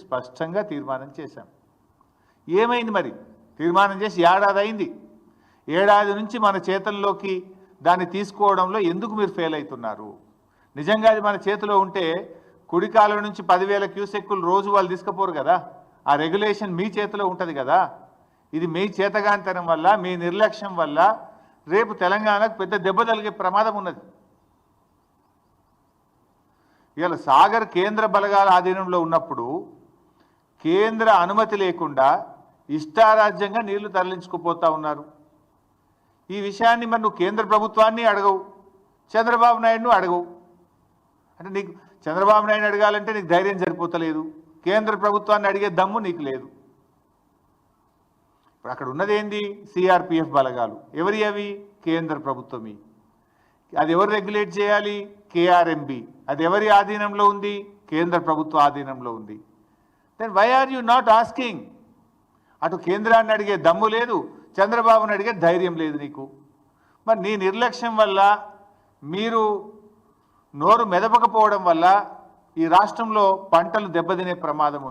స్పష్టంగా తీర్మానం చేశాం. ఏమైంది మరి? తీర్మానం చేసి ఏడాది అయింది. ఏడాది నుంచి మన చేతుల్లోకి దాన్ని తీసుకోవడంలో ఎందుకు మీరు ఫెయిల్ అవుతున్నారు? నిజంగా అది మన చేతిలో ఉంటే కుడి కాలువ నుంచి 10,000 క్యూసెక్కులు రోజు వాళ్ళు తీసుకుపోరు కదా. ఆ రెగ్యులేషన్ మీ చేతిలో ఉంటుంది కదా. ఇది మీ చేతగాంతనం వల్ల, మీ నిర్లక్ష్యం వల్ల రేపు తెలంగాణకు పెద్ద దెబ్బ తగిలే ప్రమాదం ఉన్నది. ఇవాళ సాగర్ కేంద్ర బలగాల ఆధీనంలో ఉన్నప్పుడు కేంద్ర అనుమతి లేకుండా ఇష్టారాజ్యంగా నీళ్లు తరలించుకుపోతా ఉన్నారు. ఈ విషయాన్ని మరి నువ్వు కేంద్ర ప్రభుత్వాన్ని అడగవు, చంద్రబాబు నాయుడును అడగవు. అంటే నీకు చంద్రబాబు నాయుడు అడగాలంటే నీకు ధైర్యం సరిపోతలేదు, కేంద్ర ప్రభుత్వాన్ని అడిగే దమ్ము నీకు లేదు. ఇప్పుడు అక్కడ ఉన్నది ఏంది? సిఆర్పిఎఫ్ బలగాలు. ఎవరి అవి? కేంద్ర ప్రభుత్వమి. అది ఎవరు రెగ్యులేట్ చేయాలి? కేఆర్ఎంబి. అది ఎవరి ఆధీనంలో ఉంది? కేంద్ర ప్రభుత్వ ఆధీనంలో ఉంది. Then why are you not asking? అటు కేంద్రాన్ని అడిగే దమ్ము లేదు, చంద్రబాబుని అడిగే ధైర్యం లేదు నీకు. మరి నీ నిర్లక్ష్యం వల్ల, మీరు నోరు మెదపకపోవడం వల్ల ఈ రాష్ట్రంలో పంటలు దెబ్బతినే ప్రమాదం ఉంది.